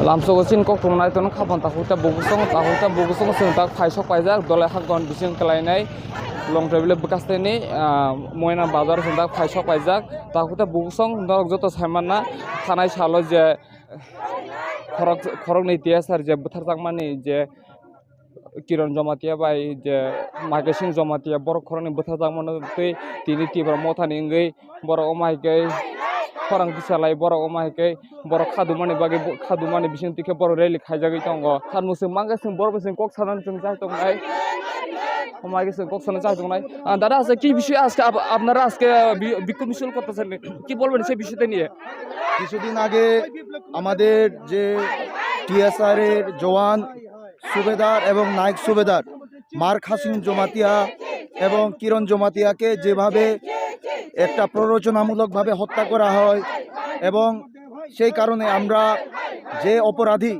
lamso sin kok tungnai ton khaban ta bugusong sing tak phaisok paijak dole hakgon bising Khlailai long travel bekaste ni moina bazar sing tak phaisok paijak ta bugusong dok joto saimana thanai salo je khorok ni tiasar je butharjakmani je kiron jamatia bai je magesing jamatia borok khoroni butharjakmano tei tini Tipra Mothani ngai borok omaikai Orang bisalai borok omaikai borok Khadumani bagi Khadumani bising tike borok rally khaijagui tongo sanmusing mangasing borok bising kok sanan sing jai tongnai omaikai sing kok sanan jai tongnai দাদা আজকে কি বিষয় আজকে আপনারা আজকে বিক্ষোভ মিছিল করতেছেন কি বলবেন সেই বিষয়টা নিয়ে কিছুদিন আগে আমাদের যে টিএসআর এর জওয়ান সুবেদার এবং নায়ক সুবেদার মার খাসিম জমাতিয়া এবং কিরণ জমাতিয়াকে যেভাবে একটা প্ররোচনামূলকভাবে হত্যা করা হয় এবং সেই কারণে আমরা যে অপরাধী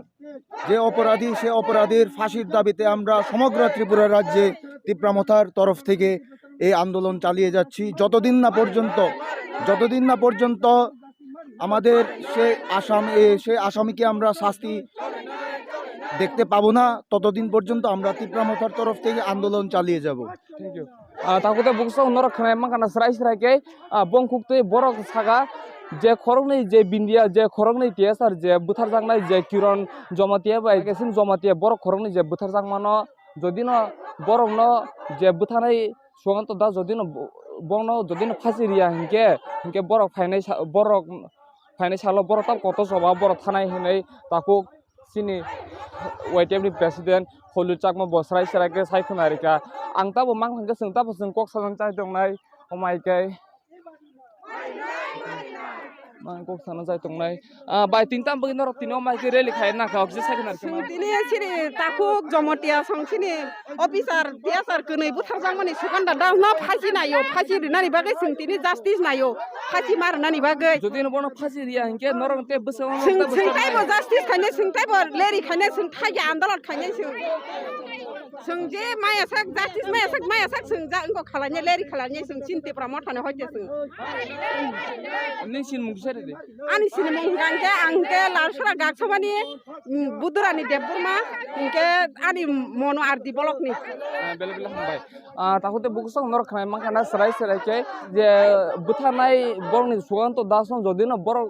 সে অপরাধীর ফাঁসির দাবিতে আমরা সমগ্র ত্রিপুরা রাজ্যে ত্রিপুরা মথার তরফ থেকে এই আন্দোলন চালিয়ে যাচ্ছি যতদিন না পর্যন্ত আমাদের সেই আসামিকে আমরা শাস্তি দেখতে পাবো না ততদিন পর্যন্ত আমরা ত্রিপুরা মথার তরফ থেকে আন্দোলন চালিয়ে যাব। থ্যাংক ইউ তাকুতে বুকসং নরক খানাই মাখানা স্রাইকে বংকুকতে বরক সাগা যে খরংনি যে বিন্দিয়া যে খরংনি টিএসআর যে বুথারজাংনাই যে কিরণ জমাতিয়া বাই কেসিং জমাতিয়া বরক খরংনি যে বুথারজাংমানো যদিন বরংন যে বুথানাই সুগন্ত দা যদিন বংন যদিন ফাঁসি রিয়া হিংকে বরক ফাইনাই সালো বরক তাব কত সভা বরক থানাই হিনাই তাকু sini YTM ni president Kholuchakma bosrai sarake saikhnarika ang tabo manghangka sing tabo sing kok sanan chai tongnai omaikai mang kok sanan chai tongnai bai tintam bagi norok tini omaikai rally khai na ka okse saikhnarika tini sini takuk jomotia songsini officer tiasar kunai butharjangmani sukanda da na phasi nayo phasi rinani bagai sing tini justice nayo phasi marnani bagai jodino bono phasi riya hinke norok te busang sing taibo justice khaine sing taibo leri khaine sing thagi andolon khaine sing je maya sak justice maya sak sing ja ingko khalane leri khalane sing sin Tipra Mothani hoite sing ning sin mungsare de ani sin mungangke angke larsara gaksomani budurani debburma ingke ani mono ardi bolokni bele hambai takote bukusang norok khanai mangkana sarai ke je buthanai borni suganto dason jodino borok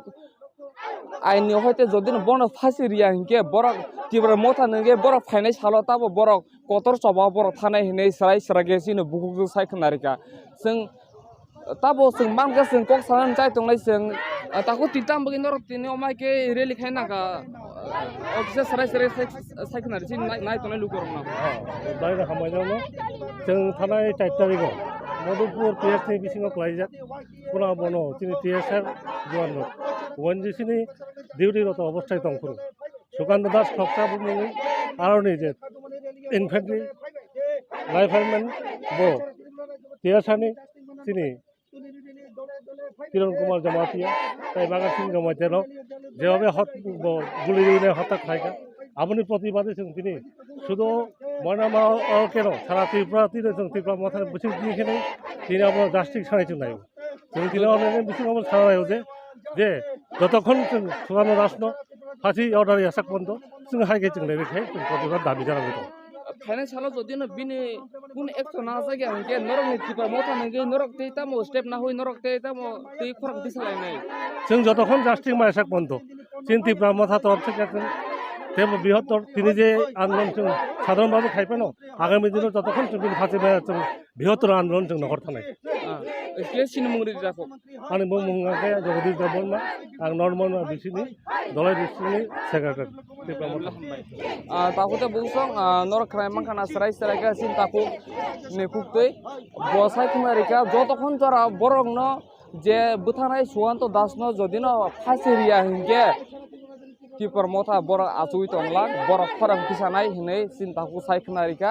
aini hoite jodino borno phasi riya hinke borok Tipra Mothani nge borok phainai salo tabo borok kotor soba borok thanai hinai sarai ge sino bukuk saikhnarika sing tabo sing mangka sing kok sanan chai tongnai sing taku titam bagi norok tini omaike rally khaina ka office sarai saikhnari sin nai tonai lukorna dai na hamai no sing thanai 4 tariko Madhupur TSC bisingo klaijak puna bono tini TSR juano wanji sini duty rot অবস্থায় tongpuru Sukanta Das খকসা বুমি আরনি যে infantry rifleman বো টিয়াসানি তিনি কিরণ কুমার জমাতিয়া তাই বাগা সিং জমাতিয়ানো যেভাবে গুলি দিয়ে হত্যা খাইকা আপনি প্রতিবাদী তিনি শুধু ময়নামা কেন সারা ত্রিপুরাতে ত্রিপুরা মাথায় বেশি দিয়েখানে তিনি আপনার জাস্টিস সারাইছেন নাই তিনি বেশি আমার সারাই যে যতক্ষণ সুগানো রাষ্ট্র ফাঁসি অর্ডার আসাক পর্যন্ত जों हाइगे जों लेखाय जों प्रतिबाद दाबि जानांगौ दं फाइनाल सालाव जदिनो बिनि कुन एक्शन ना जागे हंके नरक नि Tipra Mothani नगे नरक ते तामो स्टेप ना होय नरक ते तामो ते खरक दिसलायनाय जों যতক্ষণ জাস্টিস মাইসাক পর্যন্ত চিন Tipra Motha তরফ থেকে তেম বৃহত্তর তিনি যে আন্দোলন जों সাধারণভাবে খাইপেন আগামী দিনে ততক্ষণ जों ফাঁসি जों বৃহত্তর আন্দোলন जों নগর থানায় इसलिए सिन मुंगरि जाखो आनि मुंगाके जगदीश देवबर्मा आं नर्मन बिसिनि दलाय बिसिनि secretary Tipra Mothani takote buksong norok khanai mangkana sarai ka sin taku nekhuktei bosai khunarika jotokhon jora borokno je buthanai suganto dasno jodino phasi riya hinge Tipra Mothani borok achui tonglang borok khorang pisanai hinai sin taku sai khunarika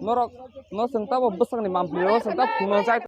norok no sengta bo busangni mampliro sengta phuno jai